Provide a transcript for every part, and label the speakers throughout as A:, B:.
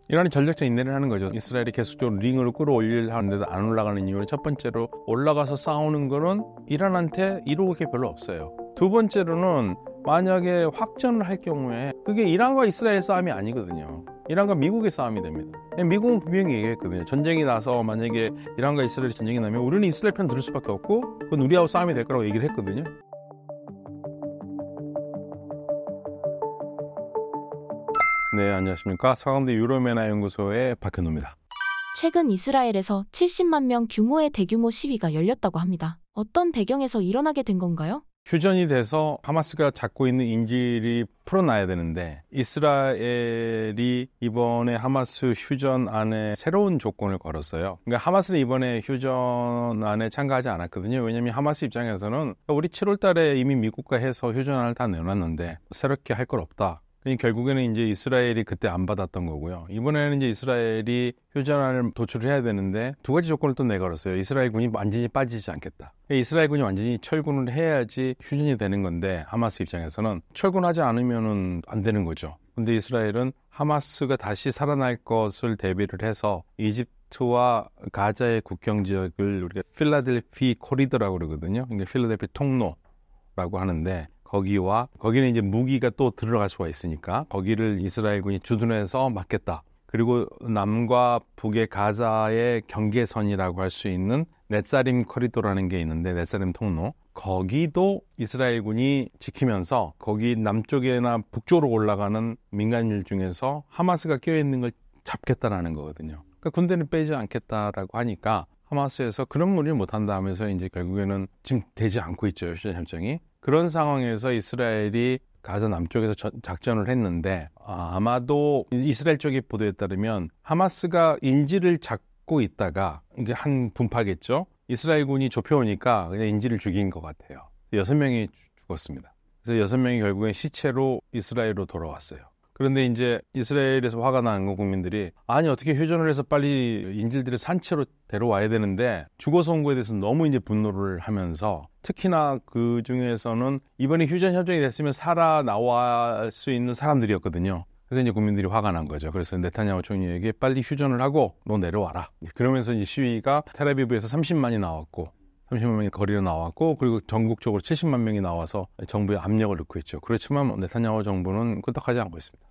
A: 이란이 전략적 인내를 하는 거죠. 이스라엘이 계속적으로 링으로 끌어올리려 하는데도 안 올라가는 이유는 첫 번째로 올라가서 싸우는 거는 이란한테 이로울 게 별로 없어요. 두 번째로는 만약에 확전을 할 경우에 그게 이란과 이스라엘 싸움이 아니거든요. 이란과 미국의 싸움이 됩니다. 미국은 분명히 얘기했거든요. 전쟁이 나서 만약에 이란과 이스라엘이 전쟁이 나면 우리는 이스라엘 편 들을 수밖에 없고 그건 우리하고 싸움이 될 거라고 얘기를 했거든요. 네, 안녕하십니까. 서강대 유로메나 연구소의 박현우입니다.
B: 최근 이스라엘에서 70만 명 규모의 대규모 시위가 열렸다고 합니다. 어떤 배경에서 일어나게 된 건가요?
A: 휴전이 돼서 하마스가 잡고 있는 인질이 풀어놔야 되는데 이스라엘이 이번에 하마스 휴전안에 새로운 조건을 걸었어요. 그러니까 하마스는 이번에 휴전안에 참가하지 않았거든요. 왜냐하면 하마스 입장에서는 우리 7월 달에 이미 미국과 해서 휴전안을 다 내놨는데 새롭게 할 건 없다. 결국에는 이제 이스라엘이 그때 안 받았던 거고요. 이번에는 이제 이스라엘이 휴전안을 도출해야 되는데 두 가지 조건을 또 내걸었어요. 이스라엘 군이 완전히 빠지지 않겠다. 이스라엘 군이 완전히 철군을 해야지 휴전이 되는 건데 하마스 입장에서는 철군하지 않으면은 안 되는 거죠. 근데 이스라엘은 하마스가 다시 살아날 것을 대비를 해서 이집트와 가자의 국경 지역을 우리가 필라델피 코리더라고 그러거든요. 그러니까 필라델피 통로라고 하는데 거기는 이제 무기가 또 들어갈 수가 있으니까 거기를 이스라엘 군이 주둔해서 막겠다. 그리고 남과 북의 가자의 경계선이라고 할 수 있는 넷사림 코리도라는 게 있는데 넷사림 통로 거기도 이스라엘 군이 지키면서 거기 남쪽이나 북쪽으로 올라가는 민간인들 중에서 하마스가 껴있는 걸 잡겠다라는 거거든요. 그러니까 군대는 빼지 않겠다라고 하니까 하마스에서 그런 무리를 못한다 하면서 이제 결국에는 지금 되지 않고 있죠. 휴전 협정이. 그런 상황에서 이스라엘이 가자 남쪽에서 작전을 했는데 아마도 이스라엘 쪽의 보도에 따르면 하마스가 인질을 잡고 있다가 이제 한 분파겠죠. 이스라엘 군이 좁혀오니까 그냥 인질을 죽인 것 같아요. 6명이 죽었습니다. 그래서 6명이 결국엔 시체로 이스라엘로 돌아왔어요. 그런데 이제 이스라엘에서 화가 나는 거 국민들이 아니 어떻게 휴전을 해서 빨리 인질들을 산채로 데려와야 되는데 죽어서 온 거에 대해서 너무 이제 분노를 하면서 특히나 그 중에서는 이번에 휴전 협정이 됐으면 살아나올 수 있는 사람들이었거든요. 그래서 이제 국민들이 화가 난 거죠. 그래서 네타냐후 총리에게 빨리 휴전을 하고 너 내려와라. 그러면서 이제 시위가 텔아비브에서 30만이 나왔고 30만 명이 거리로 나왔고 그리고 전국적으로 70만 명이 나와서 정부에 압력을 넣고 있죠. 그렇지만 네타냐후 정부는 끄떡하지 않고 있습니다.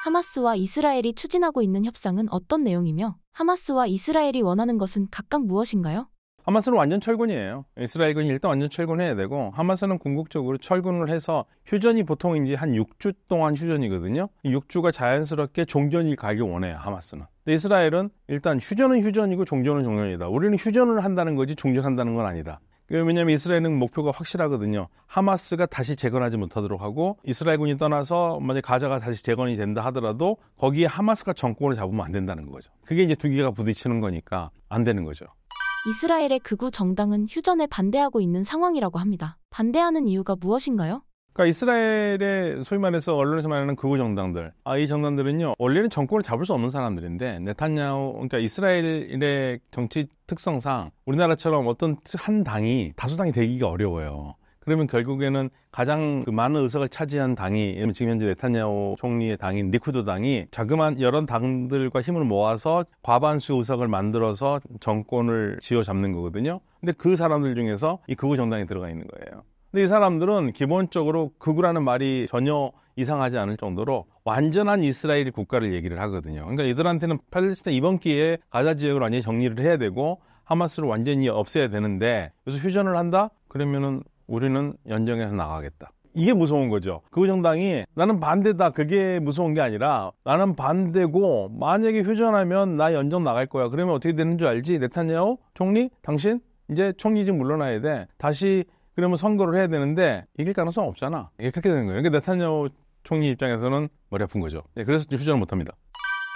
B: 하마스와 이스라엘이 추진하고 있는 협상은 어떤 내용이며 하마스와 이스라엘이 원하는 것은 각각 무엇인가요?
A: 하마스는 완전 철군이에요. 이스라엘군이 일단 완전 철군해야 되고 하마스는 궁극적으로 철군을 해서 휴전이 보통 이제 한 6주 동안 휴전이거든요. 6주가 자연스럽게 종전이 가길 원해요. 하마스는. 근데 이스라엘은 일단 휴전은 휴전이고 종전은 종전이다. 우리는 휴전을 한다는 거지 종전한다는 건 아니다. 왜냐하면 이스라엘은 목표가 확실하거든요. 하마스가 다시 재건하지 못하도록 하고 이스라엘군이 떠나서 만약 가자가 다시 재건이 된다 하더라도 거기에 하마스가 정권을 잡으면 안 된다는 거죠. 그게 이제 두 개가 부딪히는 거니까 안 되는 거죠.
B: 이스라엘의 극우 정당은 휴전에 반대하고 있는 상황이라고 합니다. 반대하는 이유가 무엇인가요?
A: 그러니까 이스라엘의 소위 말해서 언론에서 말하는 극우 정당들, 이 정당들은요 원래는 정권을 잡을 수 없는 사람들인데 네타냐후, 그러니까 이스라엘의 정치 특성상 우리나라처럼 어떤 한 당이 다수당이 되기가 어려워요. 그러면 결국에는 가장 많은 의석을 차지한 당이 지금 현재 네타냐후 총리의 당인 리쿠드 당이 자그마한 여러 당들과 힘을 모아서 과반수 의석을 만들어서 정권을 쥐어잡는 거거든요. 근데 그 사람들 중에서 이 극우 정당이 들어가 있는 거예요. 근데 이 사람들은 기본적으로 극우라는 말이 전혀 이상하지 않을 정도로 완전한 이스라엘 국가를 얘기를 하거든요. 그러니까 이들한테는 팔레스타인 이번 기회에 가자 지역을 완전히 정리를 해야 되고 하마스를 완전히 없애야 되는데 그래서 휴전을 한다? 그러면은 우리는 연정에서 나가겠다. 이게 무서운 거죠. 극우 정당이 나는 반대다. 그게 무서운 게 아니라 나는 반대고 만약에 휴전하면 나 연정 나갈 거야. 그러면 어떻게 되는 줄 알지? 네타냐후 총리? 당신? 이제 총리 좀 물러나야 돼. 다시 그러면 선거를 해야 되는데 이길 가능성 없잖아. 이게 그렇게 되는 거예요. 그러니까 네타냐후 총리 입장에서는 머리 아픈 거죠. 그래서 휴전을 못합니다.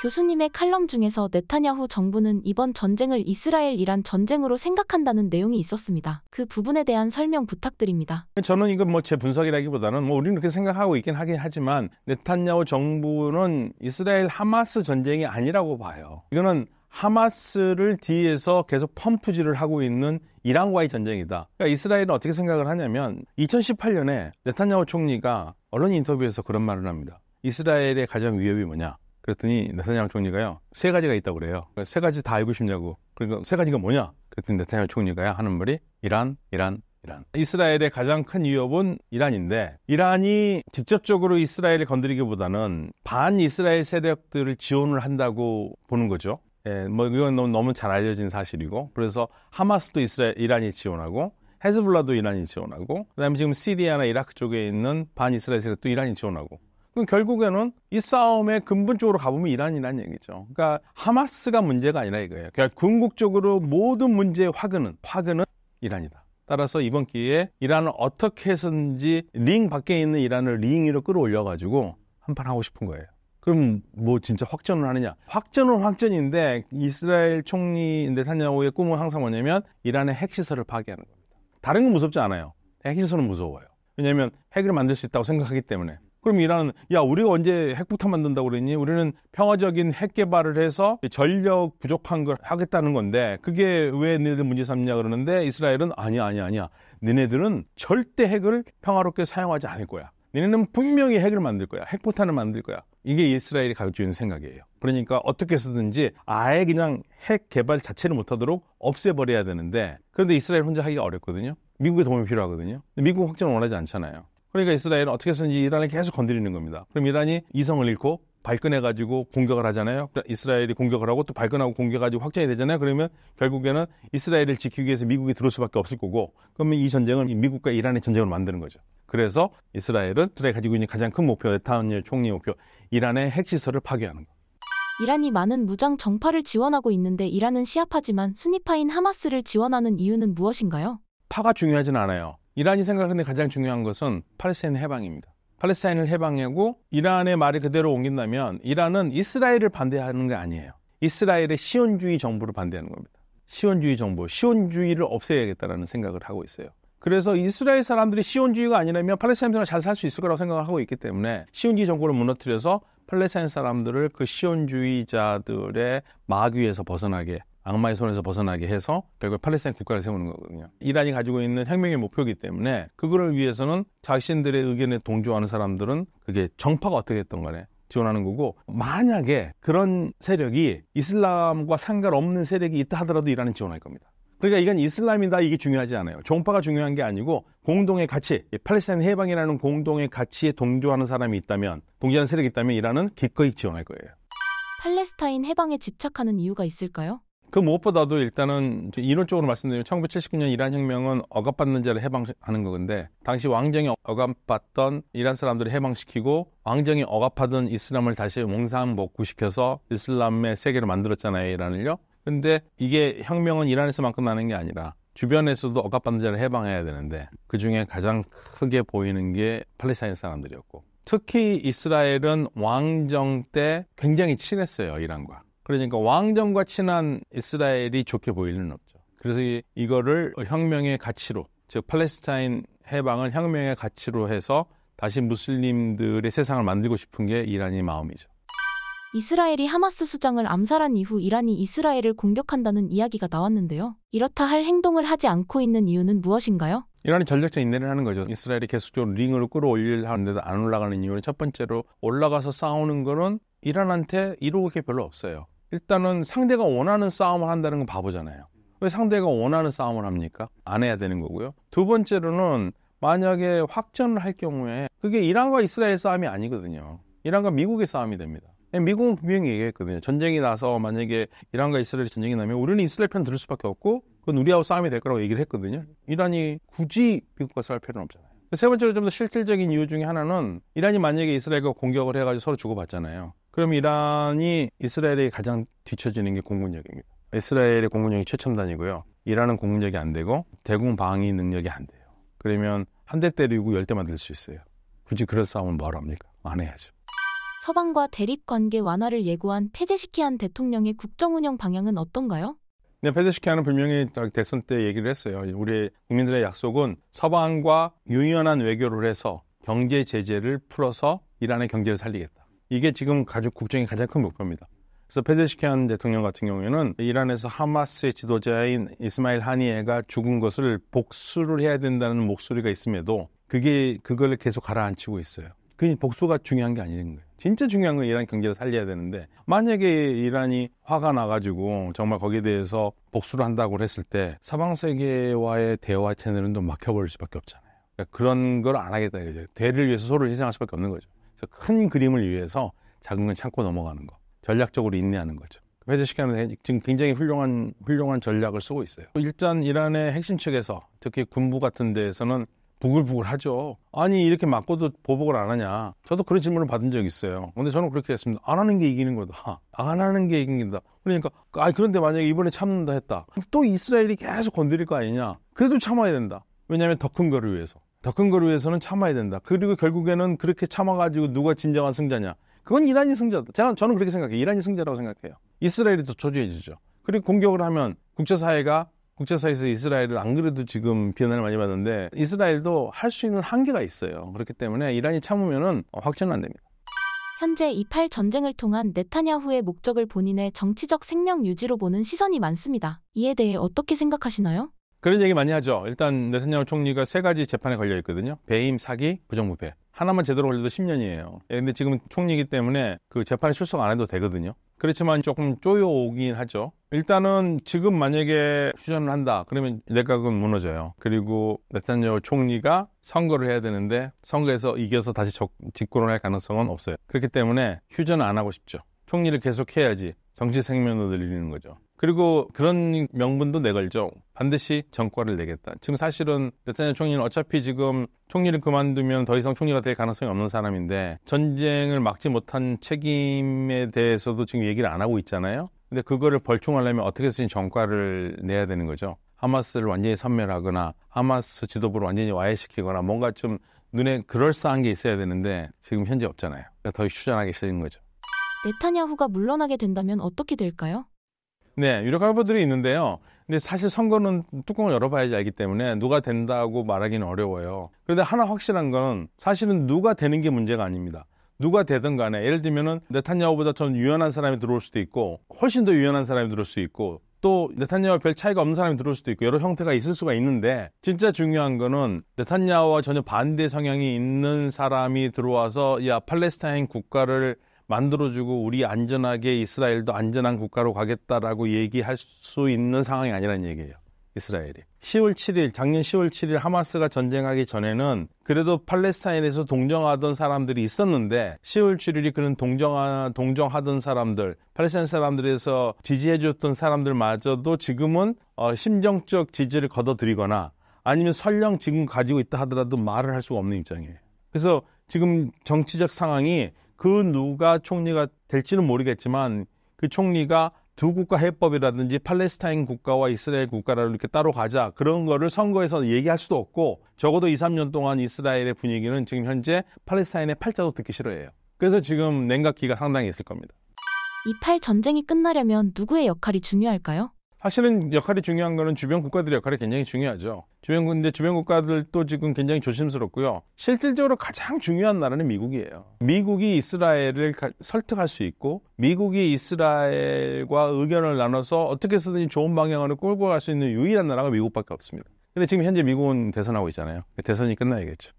B: 교수님의 칼럼 중에서 네타냐후 정부는 이번 전쟁을 이스라엘-이란 전쟁으로 생각한다는 내용이 있었습니다. 그 부분에 대한 설명 부탁드립니다.
A: 저는 이건 제 분석이라기보다는 우리는 그렇게 생각하고 있긴 하긴 하지만 네타냐후 정부는 이스라엘 하마스 전쟁이 아니라고 봐요. 이거는 하마스를 뒤에서 계속 펌프질을 하고 있는 이란과의 전쟁이다. 그러니까 이스라엘은 어떻게 생각을 하냐면 2018년에 네타냐후 총리가 언론 인터뷰에서 그런 말을 합니다. 이스라엘의 가장 위협이 뭐냐? 그랬더니 네타냐후 총리가요, 세 가지가 있다고 그래요. 세 가지 다 알고 싶냐고. 그러니까 세 가지가 뭐냐? 그랬더니 네타냐후 총리가 하는 말이 이란. 이스라엘의 가장 큰 위협은 이란인데, 이란이 직접적으로 이스라엘을 건드리기보다는 반이스라엘 세력들을 지원을 한다고 보는 거죠. 예, 뭐 이건 너무 잘 알려진 사실이고, 그래서 하마스도 이란이 지원하고, 헤즈볼라도 이란이 지원하고, 그다음에 지금 시리아나 이라크 쪽에 있는 반이스라엘 세력도 이란이 지원하고. 그럼 결국에는 이 싸움의 근본적으로 가보면 이란이라는 얘기죠. 그러니까 하마스가 문제가 아니라 이거예요. 그러니까 궁극적으로 모든 문제의 화근은 이란이다. 따라서 이번 기회에 이란을 어떻게 해서든지 링 밖에 있는 이란을 링 위로 끌어올려가지고 한판 하고 싶은 거예요. 그럼 뭐 진짜 확전을 하느냐? 확전은 확전인데 이스라엘 총리 네타냐후의 꿈은 항상 뭐냐면 이란의 핵시설을 파괴하는 겁니다. 다른 건 무섭지 않아요. 핵시설은 무서워요. 왜냐하면 핵을 만들 수 있다고 생각하기 때문에. 그럼 이란은 야, 우리가 언제 핵폭탄 만든다고 그랬니? 우리는 평화적인 핵 개발을 해서 전력 부족한 걸 하겠다는 건데 그게 왜 너희들 문제 삼냐 그러는데 이스라엘은 아니야. 너네들은 절대 핵을 평화롭게 사용하지 않을 거야. 너네는 분명히 핵을 만들 거야. 핵폭탄을 만들 거야. 이게 이스라엘이 가지고 있는 생각이에요. 그러니까 어떻게 해서든지 아예 그냥 핵 개발 자체를 못하도록 없애버려야 되는데, 그런데 이스라엘 혼자 하기가 어렵거든요. 미국의 도움이 필요하거든요. 미국 확전을 원하지 않잖아요. 그러니까 이스라엘은 어떻게 해서든지 이란을 계속 건드리는 겁니다. 그럼 이란이 이성을 잃고 발끈해가지고 공격을 하잖아요. 이스라엘이 공격을 하고 또 발끈하고 공격해가지고 확장이 되잖아요. 그러면 결국에는 이스라엘을 지키기 위해서 미국이 들어올 수밖에 없을 거고, 그러면 이 전쟁은 미국과 이란의 전쟁으로 만드는 거죠. 그래서 이스라엘이 가지고 있는 가장 큰 목표, 네타냐후 총리의 목표, 이란의 핵시설을 파괴하는 거.
B: 이란이 많은 무장 정파를 지원하고 있는데 이란은 시아파지만 수니파인 하마스를 지원하는 이유는 무엇인가요?
A: 파가 중요하진 않아요. 이란이 생각하는 가장 중요한 것은 팔레스타인 해방입니다. 팔레스타인을 해방하고 이란의 말을 그대로 옮긴다면 이란은 이스라엘을 반대하는 게 아니에요. 이스라엘의 시온주의 정부를 반대하는 겁니다. 시온주의 정부, 시온주의를 없애야겠다는 생각을 하고 있어요. 그래서 이스라엘 사람들이 시온주의가 아니라면 팔레스타인 사람들은 잘 살 수 있을 거라고 생각을 하고 있기 때문에 시온주의 정부를 무너뜨려서 팔레스타인 사람들을 그 시온주의자들의 마귀에서 벗어나게, 악마의 손에서 벗어나게 해서 결국 팔레스타인 국가를 세우는 거거든요. 이란이 가지고 있는 혁명의 목표이기 때문에 그거를 위해서는 자신들의 의견에 동조하는 사람들은 그게 정파가 어떻게 됐던 간에 지원하는 거고, 만약에 그런 세력이 이슬람과 상관없는 세력이 있다 하더라도 이란은 지원할 겁니다. 그러니까 이건 이슬람이다 이게 중요하지 않아요. 종파가 중요한 게 아니고 공동의 가치, 팔레스타인 해방이라는 공동의 가치에 동조하는 사람이 있다면, 동조하는 세력이 있다면 이란은 기꺼이 지원할 거예요.
B: 팔레스타인 해방에 집착하는 이유가 있을까요?
A: 그 무엇보다도 일단은 이론적으로 말씀드리면 1979년 이란 혁명은 억압받는 자를 해방하는 건데, 당시 왕정이 억압받던 이란 사람들을 해방시키고 왕정이 억압하던 이슬람을 다시 몽상복구시켜서 이슬람의 세계를 만들었잖아요, 이란을요. 근데 이게 혁명은 이란에서만큼 나는 게 아니라 주변에서도 억압받는 자를 해방해야 되는데 그중에 가장 크게 보이는 게 팔레스타인 사람들이었고, 특히 이스라엘은 왕정 때 굉장히 친했어요, 이란과. 그러니까 왕정과 친한 이스라엘이 좋게 보일 리는 없죠. 그래서 이거를 혁명의 가치로, 즉 팔레스타인 해방을 혁명의 가치로 해서 다시 무슬림들의 세상을 만들고 싶은 게 이란의 마음이죠.
B: 이스라엘이 하마스 수장을 암살한 이후 이란이 이스라엘을 공격한다는 이야기가 나왔는데요. 이렇다 할 행동을 하지 않고 있는 이유는 무엇인가요?
A: 이란이 전략적 인내를 하는 거죠. 이스라엘이 계속적으로 링으로 끌어올리려 하는데도 안 올라가는 이유는, 첫 번째로 올라가서 싸우는 거는 이란한테 이로울 게 별로 없어요. 일단은 상대가 원하는 싸움을 한다는 건 바보잖아요. 왜 상대가 원하는 싸움을 합니까? 안 해야 되는 거고요. 두 번째로는 만약에 확전을 할 경우에 그게 이란과 이스라엘 싸움이 아니거든요. 이란과 미국의 싸움이 됩니다. 미국은 분명히 얘기했거든요. 전쟁이 나서 만약에 이란과 이스라엘이 전쟁이 나면 우리는 이스라엘 편 들을 수밖에 없고 그건 우리하고 싸움이 될 거라고 얘기를 했거든요. 이란이 굳이 미국과 싸울 필요는 없잖아요. 세 번째로 좀 더 실질적인 이유 중에 하나는, 이란이 만약에 이스라엘과 공격을 해가지고 서로 주고받잖아요. 그럼 이란이 이스라엘에 가장 뒤처지는 게 공군력입니다. 이스라엘의 공군력이 최첨단이고요. 이란은 공군력이 안 되고 대공 방위 능력이 안 돼요. 그러면 한 대 때리고 10대 만들 수 있어요. 굳이 그런 싸움은 뭐하러 합니까? 안 해야죠.
B: 서방과 대립 관계 완화를 예고한 페제시키안 대통령의 국정운영 방향은 어떤가요?
A: 네, 페제시키안은 분명히 대선 때 얘기를 했어요. 우리 국민들의 약속은 서방과 유연한 외교를 해서 경제 제재를 풀어서 이란의 경제를 살리겠다. 이게 지금 국정의 가장 큰 목표입니다. 그래서 페제시키안 대통령 같은 경우에는 이란에서 하마스의 지도자인 이스마일 하니에가 죽은 것을 복수를 해야 된다는 목소리가 있음에도 그걸 계속 가라앉히고 있어요. 그 복수가 중요한 게 아니는 거예요. 진짜 중요한 건 이란 경제를 살려야 되는데 만약에 이란이 화가 나가지고 정말 거기에 대해서 복수를 한다고 했을 때 서방 세계와의 대화 채널은 또 막혀버릴 수밖에 없잖아요. 그러니까 그런 걸 안 하겠다 이거죠. 대를 위해서 서로를 희생할 수밖에 없는 거죠. 그래서 큰 그림을 위해서 작은 건 참고 넘어가는 거. 전략적으로 인내하는 거죠. 회제시키는 지금 굉장히 훌륭한 전략을 쓰고 있어요. 일단 이란의 핵심 측에서 특히 군부 같은 데에서는 부글부글하죠. 아니 이렇게 맞고도 보복을 안 하냐. 저도 그런 질문을 받은 적이 있어요. 근데 저는 그렇게 했습니다. 안 하는 게 이기는 거다. 안 하는 게 이기는 거다. 그러니까 그런데 만약에 이번에 참는다 했다. 또 이스라엘이 계속 건드릴 거 아니냐. 그래도 참아야 된다. 왜냐하면 더 큰 거를 위해서. 더 큰 거를 위해서는 참아야 된다. 그리고 결국에는 그렇게 참아가지고 누가 진정한 승자냐. 그건 이란이 승자다. 저는 그렇게 생각해요. 이란이 승자라고 생각해요. 이스라엘이 더 초조해지죠. 그리고 공격을 하면 국제사회에서 이스라엘을 안 그래도 지금 비난을 많이 받는데 이스라엘도 할 수 있는 한계가 있어요. 그렇기 때문에 이란이 참으면은 확전은 안 됩니다.
B: 현재 2.8 전쟁을 통한 네타냐후의 목적을 본인의 정치적 생명 유지로 보는 시선이 많습니다. 이에 대해 어떻게 생각하시나요?
A: 그런 얘기 많이 하죠. 일단 네타냐후 총리가 3가지 재판에 걸려 있거든요. 배임, 사기, 부정부패. 하나만 제대로 걸려도 10년이에요. 근데 지금 총리이기 때문에 그 재판에 출석 안 해도 되거든요. 그렇지만 조금 쪼여오긴 하죠. 일단은 지금 만약에 휴전을 한다. 그러면 내각은 무너져요. 그리고 네타냐후 총리가 선거를 해야 되는데 선거에서 이겨서 다시 집권을 할 가능성은 없어요. 그렇기 때문에 휴전을 안 하고 싶죠. 총리를 계속 해야지 정치 생명을 늘리는 거죠. 그리고 그런 명분도 내걸죠. 반드시 전과를 내겠다. 지금 사실은 네타냐후 총리는 어차피 지금 총리를 그만두면 더 이상 총리가 될 가능성이 없는 사람인데 전쟁을 막지 못한 책임에 대해서도 지금 얘기를 안 하고 있잖아요. 근데 그거를 벌충하려면 어떻게 해서든 전과를 내야 되는 거죠. 하마스를 완전히 섬멸하거나 하마스 지도부를 완전히 와해시키거나 뭔가 좀 눈에 그럴싸한 게 있어야 되는데 지금 현재 없잖아요. 그러니까 더 휴전하기 싫은 거죠.
B: 네타냐후가 물러나게 된다면 어떻게 될까요?
A: 네, 유력 후보들이 있는데요. 근데 사실 선거는 뚜껑을 열어봐야지 알기 때문에 누가 된다고 말하기는 어려워요. 그런데 하나 확실한 건 사실은 누가 되는 게 문제가 아닙니다. 누가 되든 간에 예를 들면은 네타냐후보다 좀 유연한 사람이 들어올 수도 있고 훨씬 더 유연한 사람이 들어올 수 있고 또 네타냐후와 별 차이가 없는 사람이 들어올 수도 있고 여러 형태가 있을 수가 있는데 진짜 중요한 거는 네타냐후와 전혀 반대 성향이 있는 사람이 들어와서 야 팔레스타인 국가를 만들어주고 우리 안전하게 이스라엘도 안전한 국가로 가겠다라고 얘기할 수 있는 상황이 아니라는 얘기예요. 이스라엘이. 10월 7일, 작년 10월 7일 하마스가 전쟁하기 전에는 그래도 팔레스타인에서 동정하던 사람들이 있었는데 10월 7일이 그런 동정하던 사람들, 팔레스타인 사람들에서 지지해줬던 사람들마저도 지금은 심정적 지지를 거둬들이거나 아니면 설령 지금 가지고 있다 하더라도 말을 할 수가 없는 입장이에요. 그래서 지금 정치적 상황이 그 누가 총리가 될지는 모르겠지만 그 총리가 두 국가 해법이라든지 팔레스타인 국가와 이스라엘 국가를 이렇게 따로 가자 그런 거를 선거에서 얘기할 수도 없고 적어도 2, 3년 동안 이스라엘의 분위기는 지금 현재 팔레스타인의 팔자도 듣기 싫어해요. 그래서 지금 냉각기가 상당히 있을 겁니다.
B: 2.8 전쟁이 끝나려면 누구의 역할이 중요할까요?
A: 사실은 역할이 중요한 거는 주변 국가들의 역할이 굉장히 중요하죠. 주변 국가들도 지금 굉장히 조심스럽고요. 실질적으로 가장 중요한 나라는 미국이에요. 미국이 이스라엘을 설득할 수 있고 미국이 이스라엘과 의견을 나눠서 어떻게 해서든 좋은 방향으로 끌고 갈 수 있는 유일한 나라가 미국밖에 없습니다. 근데 지금 현재 미국은 대선하고 있잖아요. 대선이 끝나야겠죠.